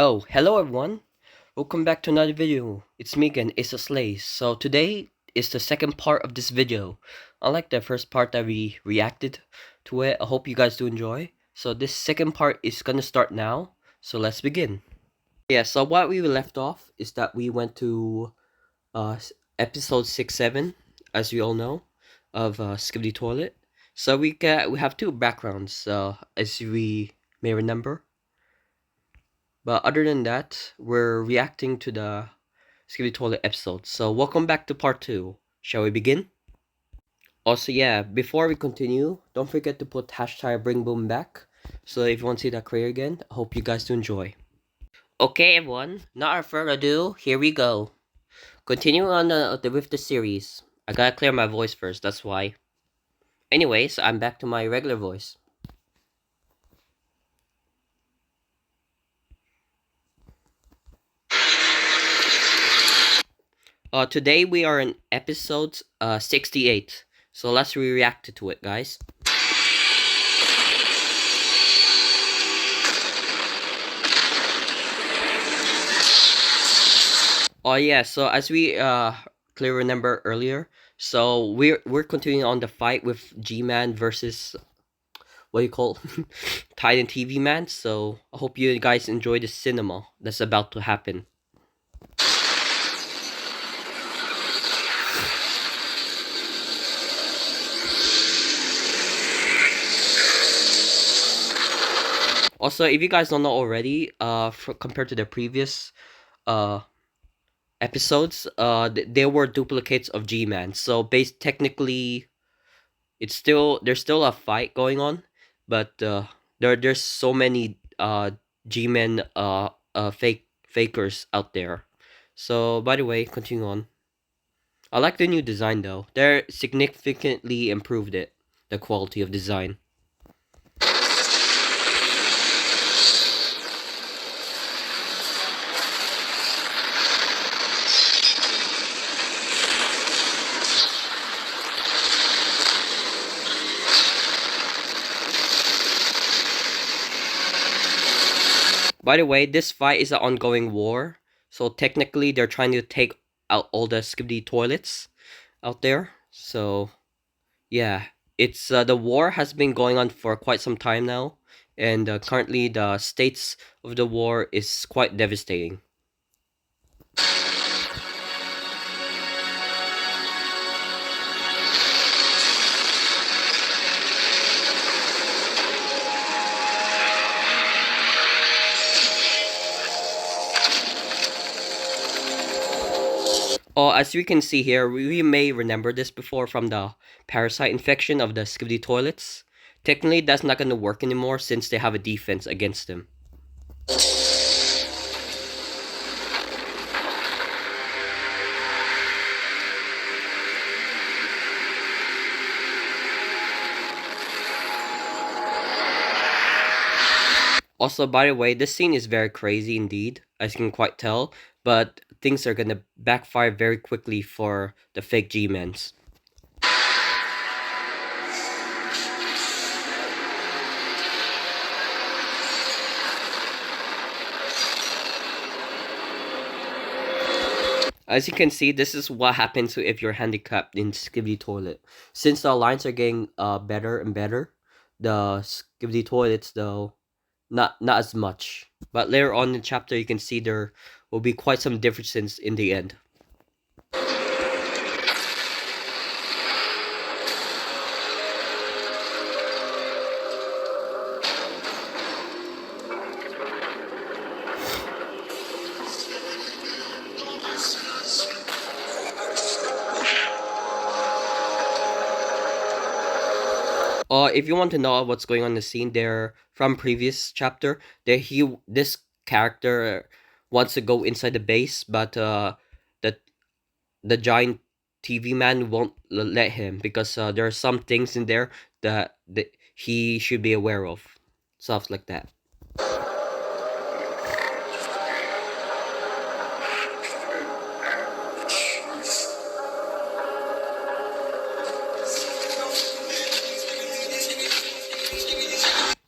Oh, hello everyone! Welcome back to another video. It's me again, Acethatslays. So today is the second part of this video. Unlike the first part that we reacted to it, I hope you guys do enjoy. So this second part is gonna start now. So let's begin. Yeah, so what we left off is that we went to episode 6-7, as we all know, of Skibidi Toilet. So we have two backgrounds, as we may remember. But other than that, we're reacting to the Skibidi Toilet episode. So welcome back to part 2. Shall we begin? Also, yeah, before we continue, don't forget to put hashtag bring boom back. So if you want to see that creator again, I hope you guys do enjoy. Okay everyone, not further ado, here we go. Continuing on with the series. I gotta clear my voice first, that's why. Anyways, I'm back to my regular voice. Today we are in episode 68. So let's react to it, guys. Oh yeah, so as we clearly remember earlier, so we're continuing on the fight with G-Man versus what you call Titan TV Man. So I hope you guys enjoy the cinema that's about to happen. Also, if you guys don't know already, compared to the previous uh episodes, they were duplicates of G-Man. So technically, there's still a fight going on, but there's so many G-Men fakers out there. So by the way, continue on. I like the new design though. They're significantly improved the quality of design. By the way, this fight is an ongoing war, so technically they're trying to take out all the Skibidi toilets out there. So yeah, it's the war has been going on for quite some time now, and currently the states of the war is quite devastating. Oh, as we can see here, we may remember this before from the parasite infection of the Skibidi toilets. Technically, that's not going to work anymore since they have a defense against them. Also, by the way, this scene is very crazy indeed, as you can quite tell, but things are gonna backfire very quickly for the fake G-Mens. As you can see, this is what happens if you're handicapped in Skibidi Toilet. Since the lines are getting better and better, the Skibidi Toilets though, not as much. But later on in the chapter, you can see there will be quite some differences in the end. If you want to know what's going on in the scene there from previous chapter, this character wants to go inside the base, but the the giant TV man won't let him because there are some things in there that he should be aware of, stuff like that.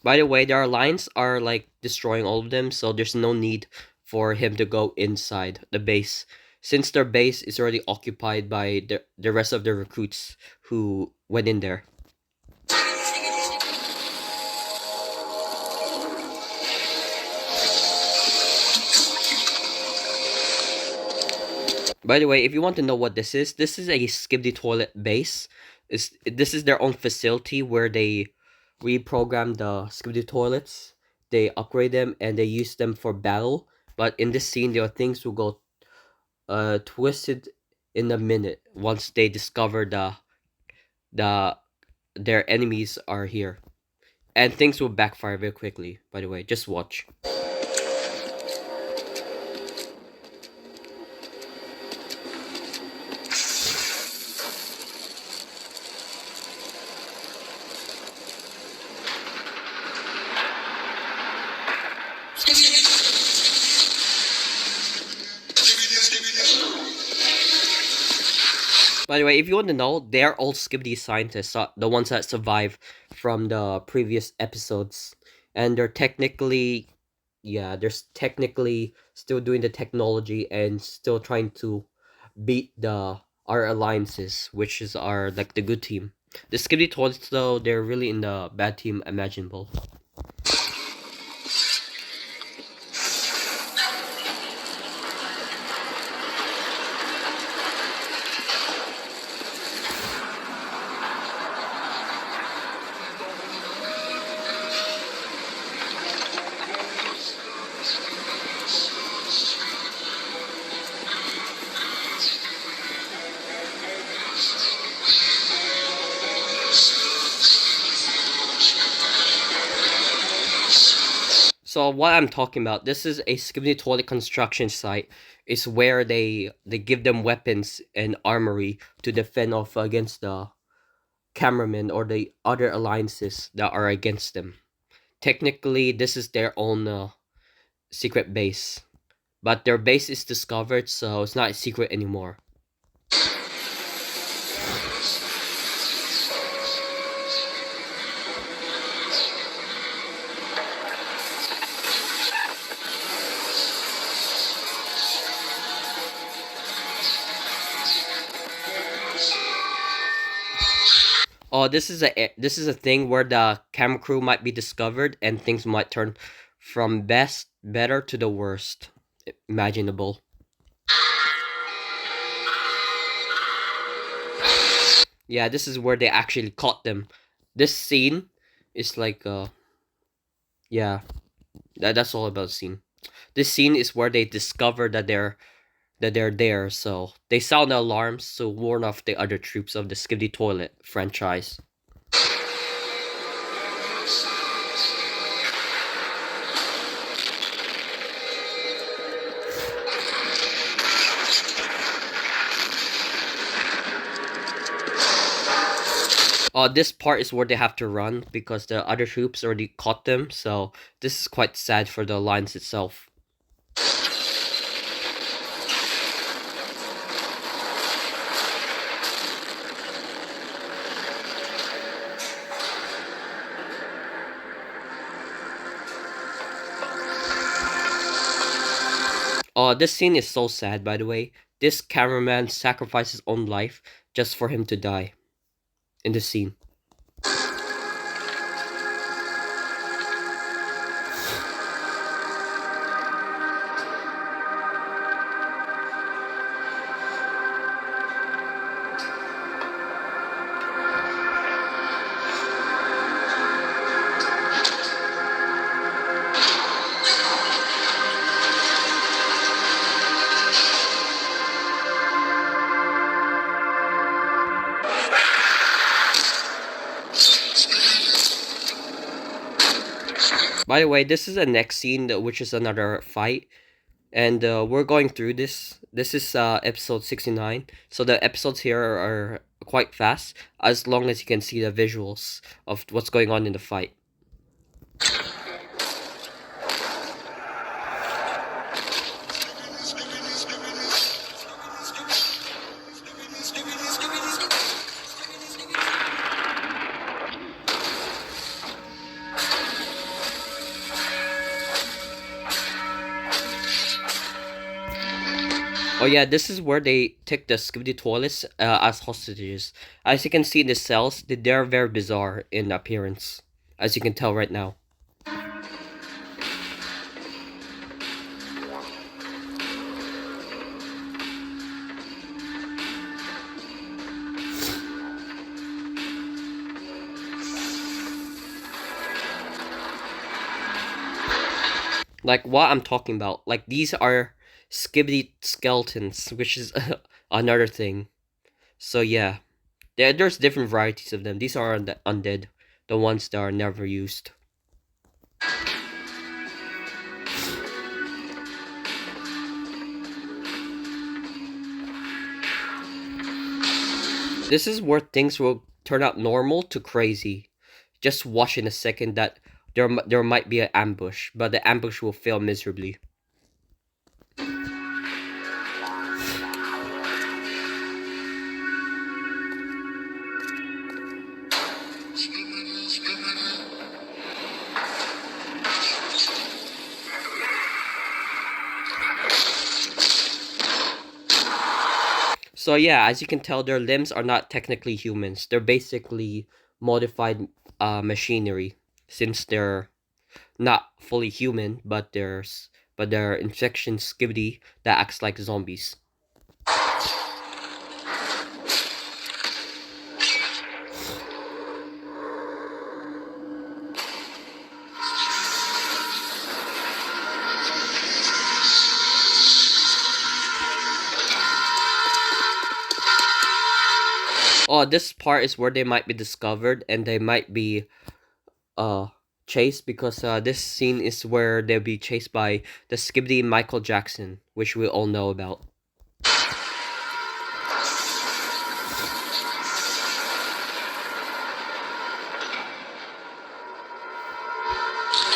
By the way, their alliance are like destroying all of them, so there's no need for him to go inside the base, since their base is already occupied by the rest of the recruits who went in there. By the way, if you want to know what this is a Skibidi Toilet base. This is their own facility where they reprogram the Skibidi Toilets, they upgrade them, and they use them for battle. But in this scene, there are things will go twisted in a minute once they discover the their enemies are here, and things will backfire very quickly. By the way, just watch. By the way, if you want to know, they're all Skibidi scientists, the ones that survive from the previous episodes, and they're technically, yeah, they're technically still doing the technology and still trying to beat our alliances, which is our like the good team. The Skibidi Toilets, though, they're really in the bad team imaginable. So what I'm talking about, this is a Skibidi Toilet construction site. It's where they give them weapons and armory to defend off against the cameramen or the other alliances that are against them. Technically, this is their own secret base, but their base is discovered, so it's not a secret anymore. Oh, this is a thing where the camera crew might be discovered and things might turn from better to the worst imaginable. Yeah, this is where they actually caught them. This scene is like yeah, that's all about the scene. This scene is where they discover that they're there, so they sound the alarms to warn off the other troops of the Skibidi Toilet franchise. This part is where they have to run because the other troops already caught them, so this is quite sad for the alliance itself. This scene is so sad, by the way. This cameraman sacrificed his own life just for him to die in this scene. By the way, this is the next scene, which is another fight, and we're going through this. This is episode 69, so the episodes here are quite fast, as long as you can see the visuals of what's going on in the fight. Oh yeah, this is where they take the Skibidi Toilets as hostages. As you can see in the cells, they're very bizarre in appearance, as you can tell right now. Like what I'm talking about. Like these are Skibidi skeletons, which is another thing. So yeah, there's different varieties of them. These are the undead, the ones that are never used. This is where things will turn out normal to crazy. Just watch in a second that there might be an ambush, but the ambush will fail miserably. So yeah, as you can tell, their limbs are not technically humans. They're basically modified machinery, since they're not fully human, but they're infection skibidi that acts like zombies. Oh, this part is where they might be discovered and they might be uh chased, because this scene is where they'll be chased by the Skibidi Michael Jackson, which we all know about.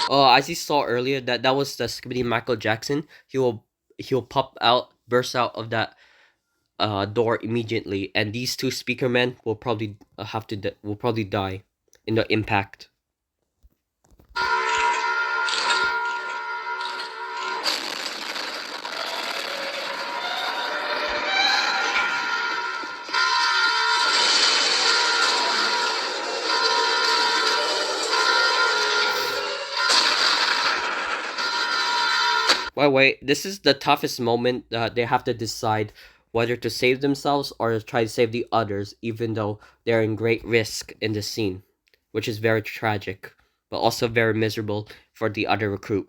Oh, as you saw earlier, that was the Skibidi Michael Jackson. He'll pop out, burst out of that door immediately, and these two speaker men will probably will probably die in the impact. By the way, this is the toughest moment. They have to decide whether to save themselves or to try to save the others, even though they're in great risk in this scene, which is very tragic, but also very miserable for the other recruit.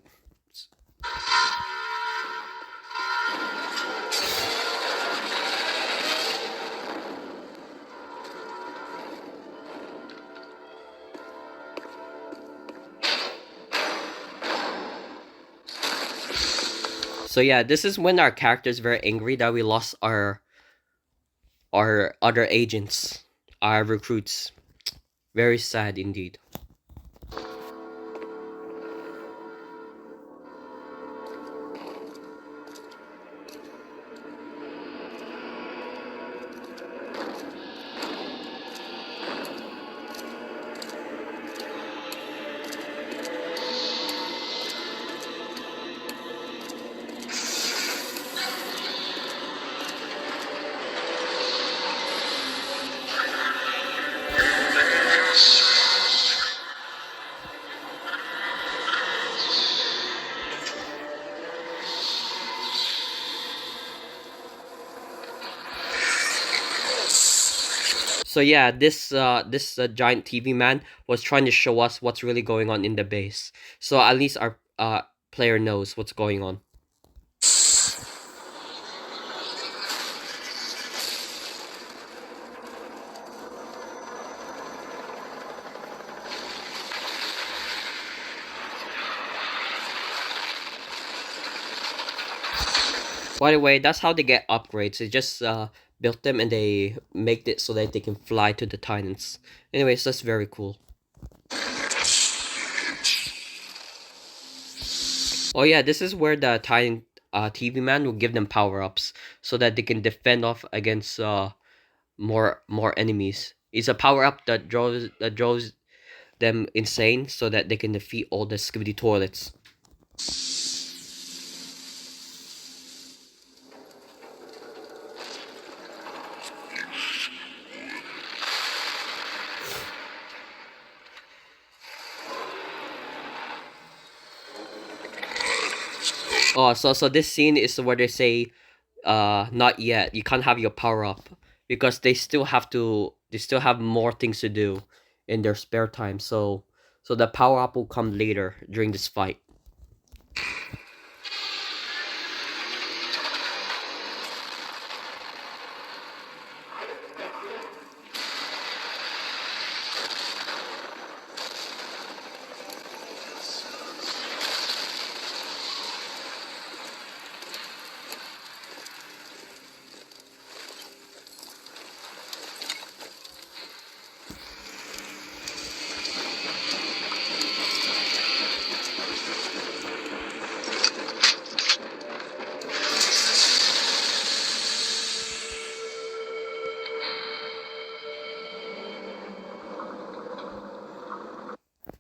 So yeah, this is when our character is very angry that we lost our other agents, our recruits. Very sad indeed. So yeah, this giant TV man was trying to show us what's really going on in the base. So at least our player knows what's going on. By the way, that's how they get upgrades. They just built them and they make it so that they can fly to the Titans. Anyways, that's very cool. Oh yeah, this is where the Titan TV man will give them power ups so that they can defend off against more enemies. It's a power up that draws them insane so that they can defeat all the Skibidi Toilets. Oh, so this scene is where they say, not yet. You can't have your power up because they still have more things to do in their spare time. So the power up will come later during this fight.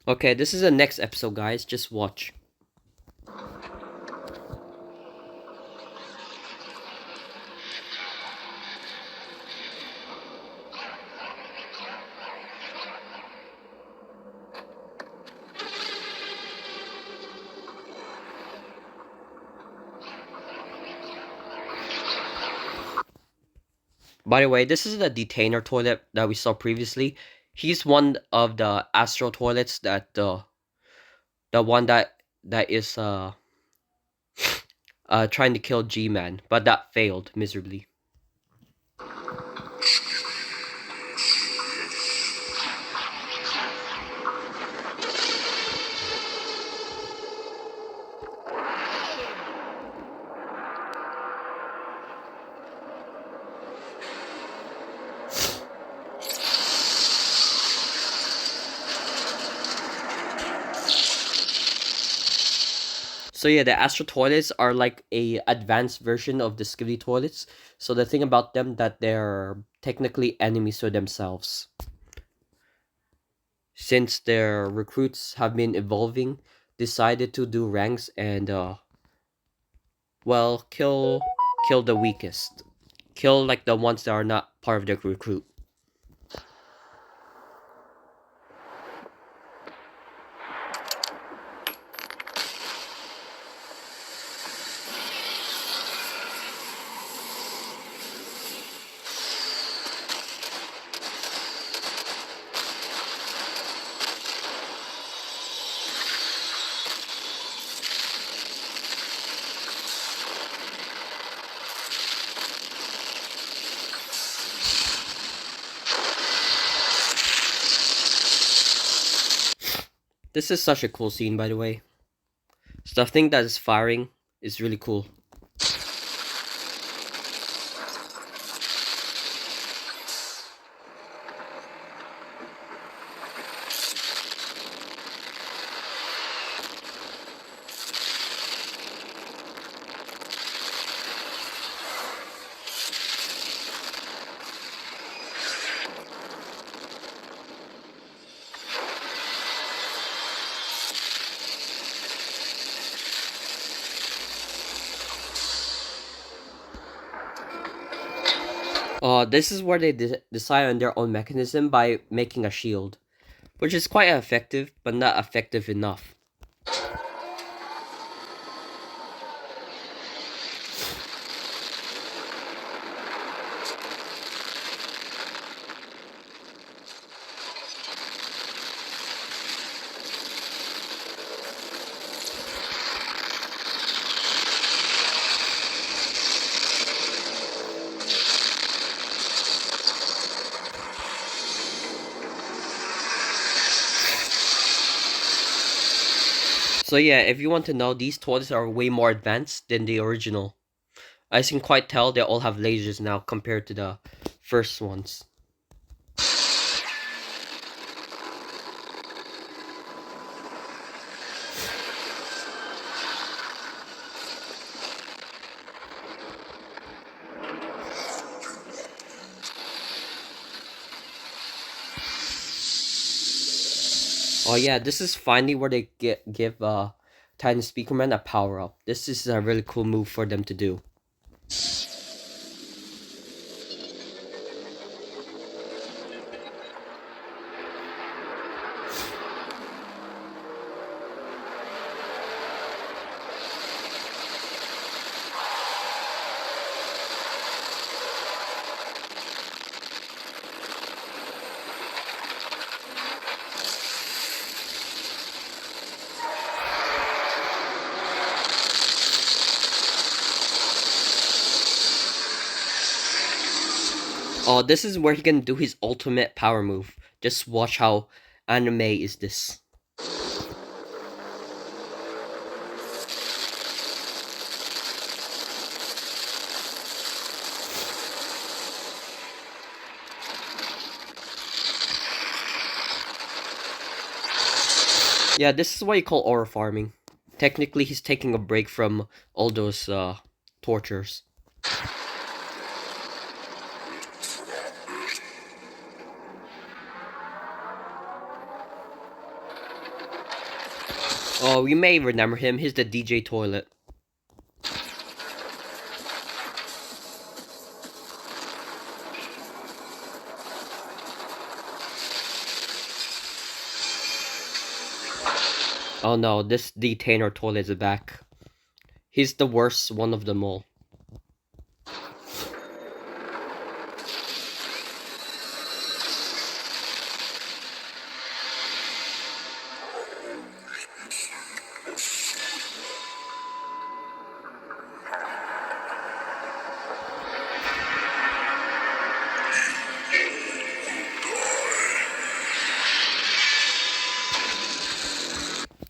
Okay, this is the next episode, guys. Just watch. By the way, this is the detainer toilet that we saw previously. He's one of the astral toilets that the one that is trying to kill G-Man, but that failed miserably. So yeah, the astral toilets are like a advanced version of the Skibidi toilets. So the thing about them that they're technically enemies to themselves. Since their recruits have been evolving, decided to do ranks and well, kill the weakest. Kill like the ones that are not part of the recruit. This is such a cool scene, by the way. So the thing that is firing is really cool. This is where they decide on their own mechanism by making a shield, which is quite effective, but not effective enough. So yeah, if you want to know, these toilets are way more advanced than the original. As you can quite tell, they all have lasers now compared to the first ones. Oh yeah, this is finally where they give Titan Speakerman a power up. This is a really cool move for them to do. Oh, this is where he can do his ultimate power move. Just watch how anime is this. Yeah, this is what you call aura farming. Technically, he's taking a break from all those tortures. Oh, you may remember him. He's the DJ Toilet. Oh no, this detainer toilet is back. He's the worst one of them all.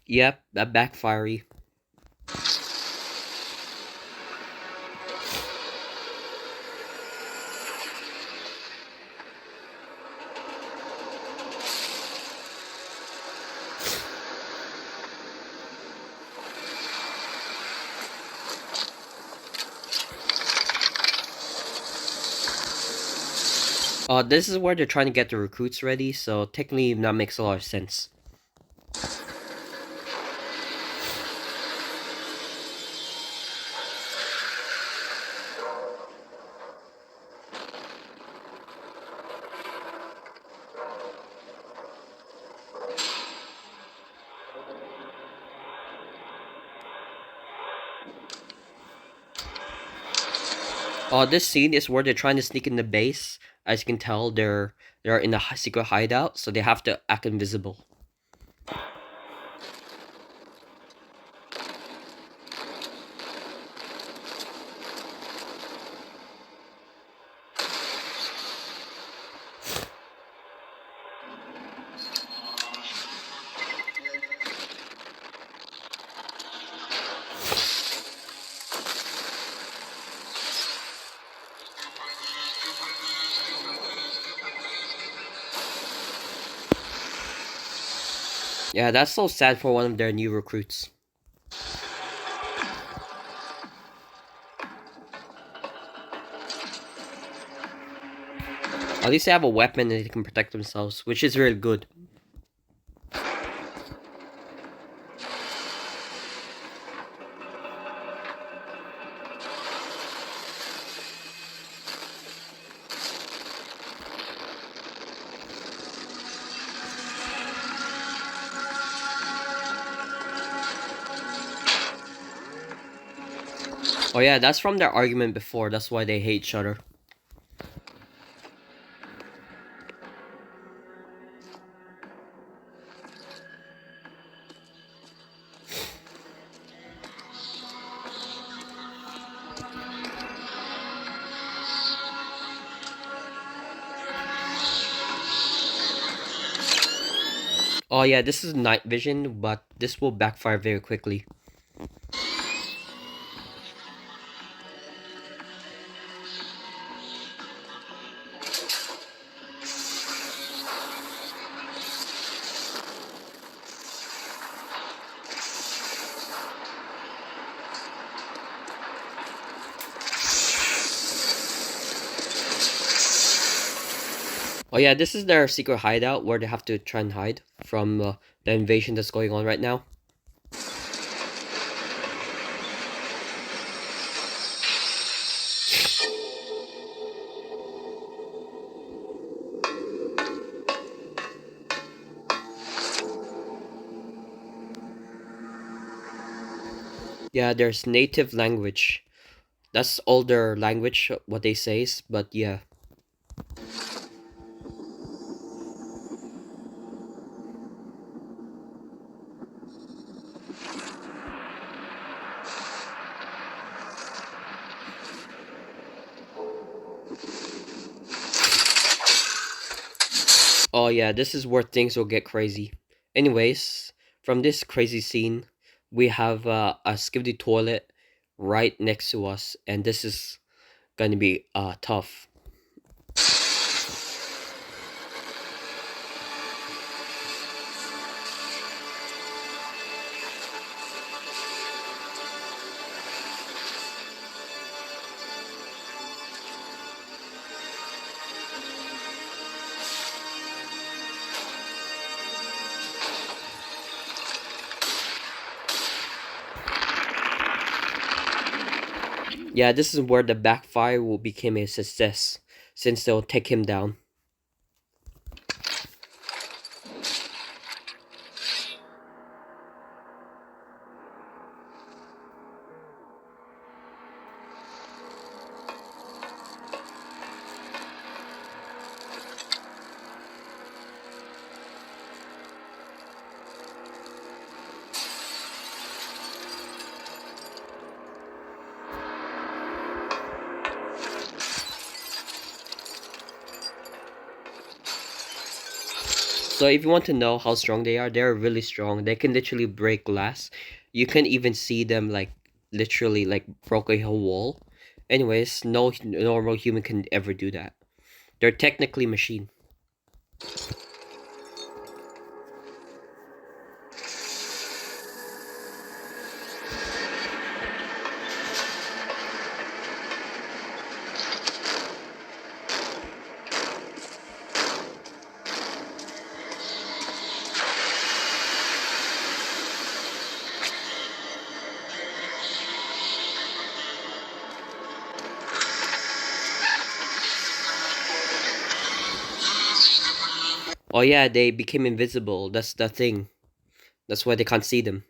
Yep, that backfiery. This is where they're trying to get the recruits ready, so technically that makes a lot of sense. This scene is where they're trying to sneak in the base. As you can tell, they're in a secret hideout, so they have to act invisible. Yeah, that's so sad for one of their new recruits. At least they have a weapon and they can protect themselves, which is really good. Oh yeah, that's from their argument before, that's why they hate each other. Oh yeah, this is night vision, but this will backfire very quickly. Oh yeah, this is their secret hideout where they have to try and hide from the invasion that's going on right now. Yeah, there's native language. That's all their language, what they says, but yeah. Oh yeah, this is where things will get crazy. Anyways, from this crazy scene, we have a Skibidi Toilet right next to us, and this is gonna be tough. Yeah, this is where the backfire will become a success, since they'll take him down. So if you want to know how strong they are, they're really strong. They can literally break glass. You can even see them like literally like broke a whole wall. Anyways, no normal human can ever do that. They're technically machine. Oh yeah, they became invisible. That's the thing. That's why they can't see them.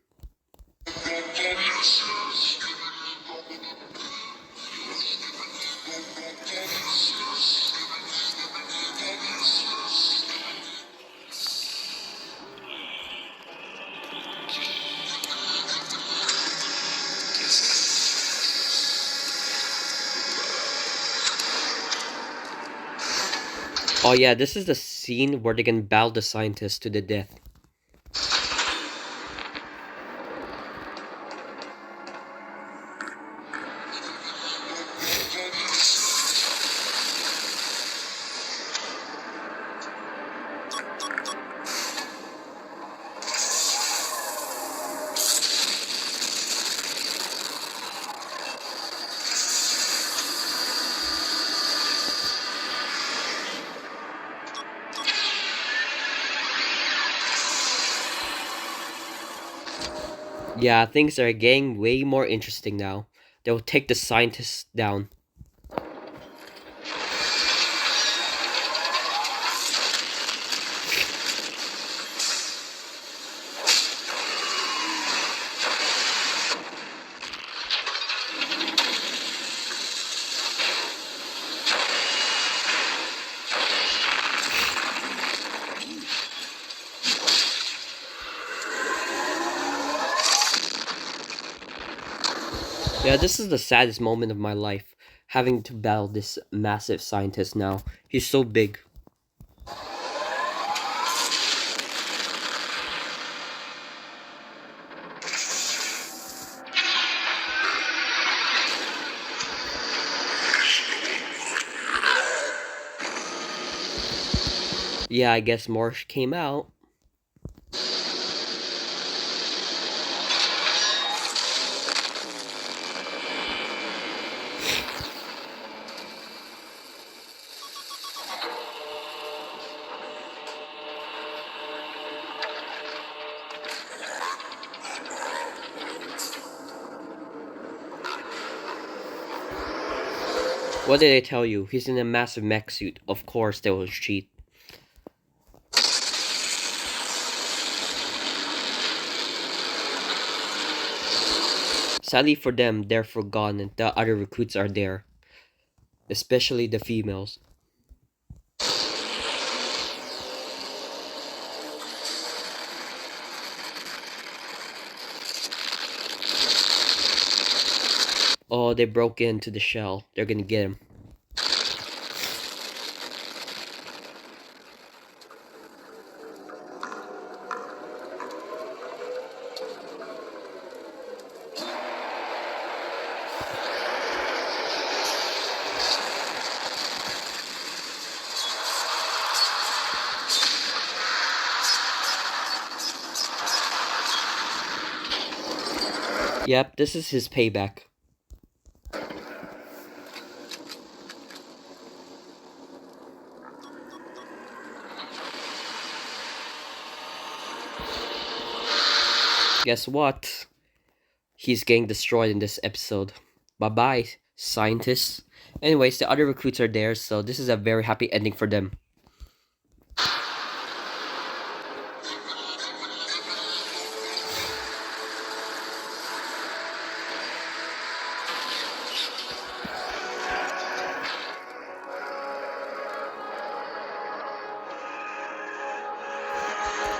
Oh yeah, this is the scene where they can battle the scientists to the death. Yeah, things are getting way more interesting now. They'll take the scientists down. Yeah, this is the saddest moment of my life, having to battle this massive scientist now. He's so big. Yeah, I guess Marsh came out. What did I tell you? He's in a massive mech suit. Of course they will cheat. Sadly for them, they're forgotten. The other recruits are there. Especially the females. Oh, they broke into the shell. They're gonna get him. Yep, this is his payback. Guess what? He's getting destroyed in this episode. Bye-bye, scientists. Anyways, the other recruits are there, so this is a very happy ending for them.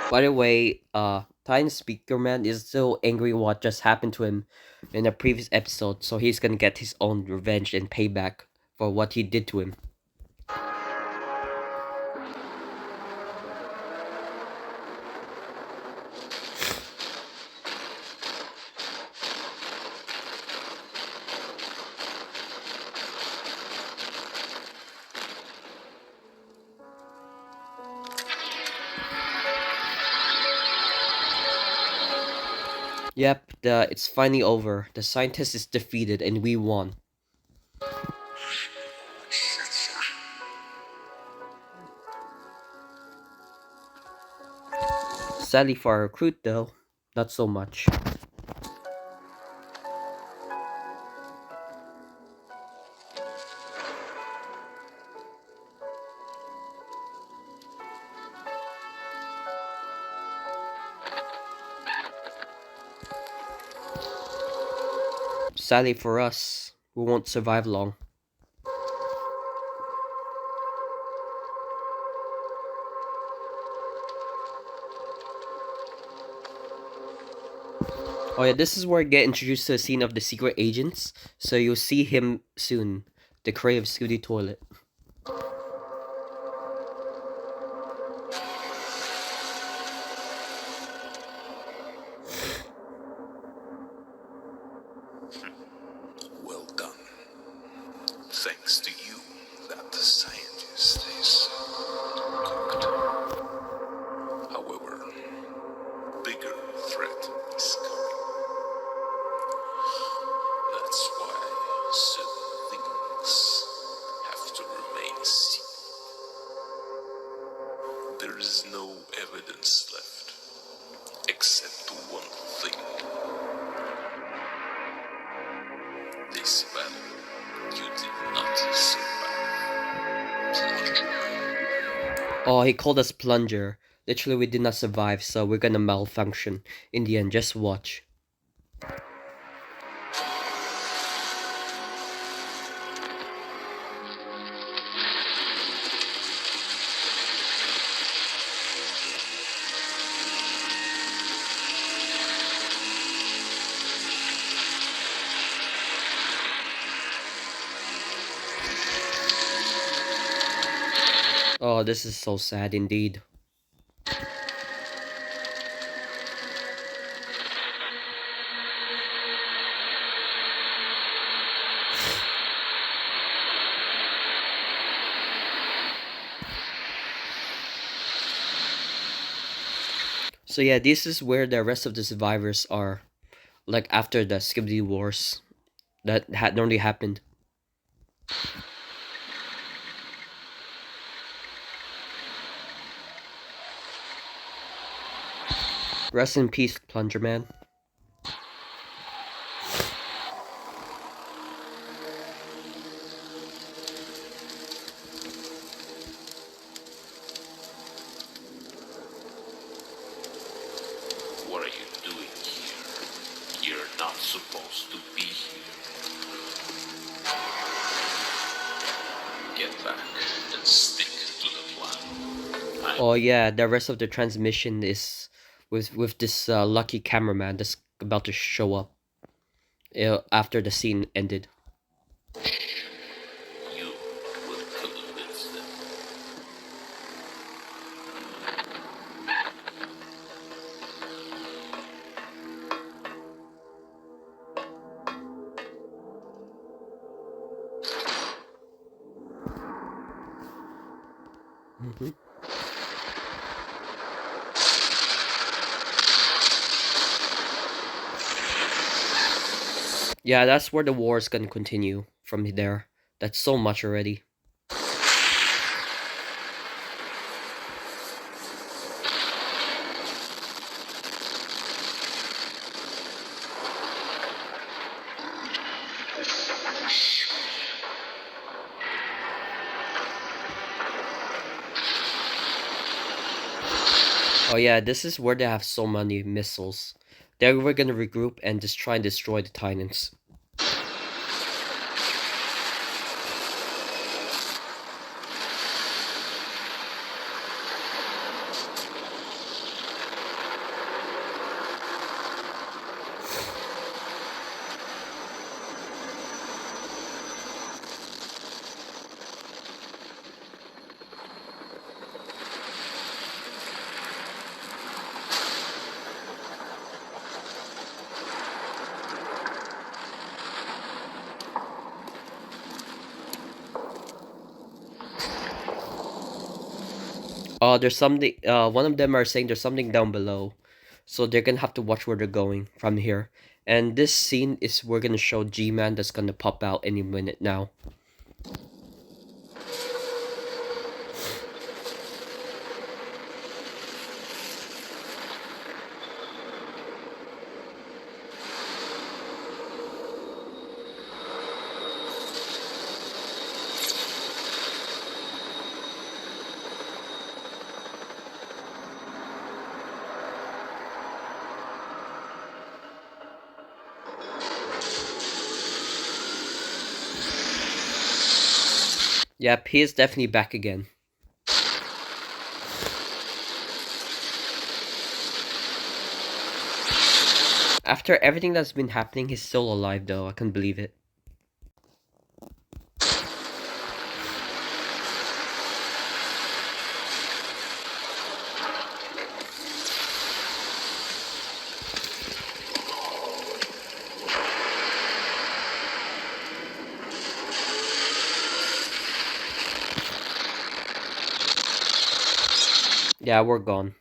By the way, Titan Speaker Man is still angry what just happened to him in a previous episode, so he's gonna get his own revenge and payback for what he did to him. Yep, it's finally over. The scientist is defeated and we won. Sadly for our recruit though, not so much. Sadly for us, we won't survive long. Oh yeah, this is where I get introduced to the scene of the secret agents, so you'll see him soon. The Cray of Skibidi Toilet. Well done. Thanks to you, that scientist is cooked. However, bigger threat is coming. That's why certain things have to remain secret. There is no evidence left, except one thing. This battle, you did not survive. Oh, he called us plunger. Literally, we did not survive, so we're gonna malfunction. In the end, just watch. Oh, this is so sad indeed. So yeah, this is where the rest of the survivors are. Like after the Skibidi Wars that had normally happened. Rest in peace, Plunger Man. What are you doing here? You're not supposed to be here. Get back and stick to the plan. Oh yeah, the rest of the transmission is with this lucky cameraman that's about to show up after the scene ended. You will convince them. Yeah, that's where the war is gonna continue from there. That's so much already. Oh yeah, this is where they have so many missiles. They were gonna regroup and just try and destroy the Titans. Oh, there's something. One of them are saying there's something down below, so they're gonna have to watch where they're going from here. And this scene is we're gonna show G-Man that's gonna pop out any minute now. Yep, he is definitely back again. After everything that's been happening, he's still alive though. I can't believe it. Yeah, we're gone.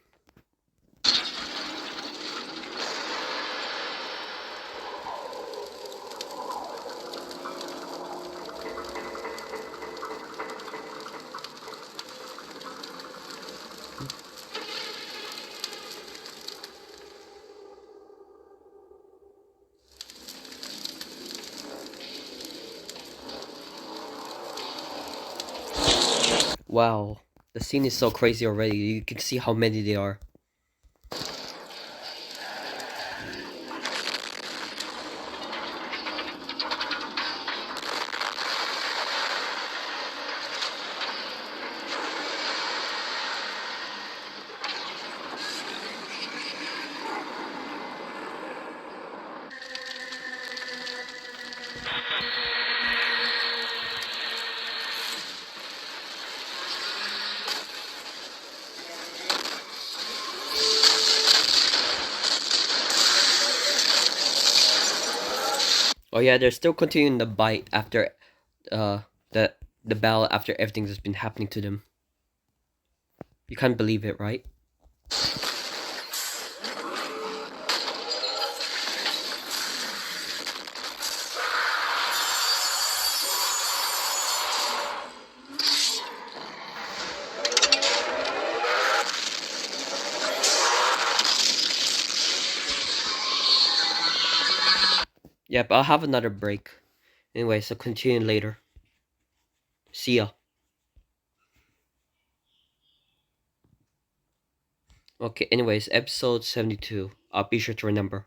Wow, the scene is so crazy already. You can see how many they are. Oh yeah, they're still continuing the bite after uh the the battle after everything that's been happening to them. You can't believe it, right? Yep, I'll have another break. Anyway, so continue later. See ya. Okay, anyways, episode 72. I'll be sure to remember.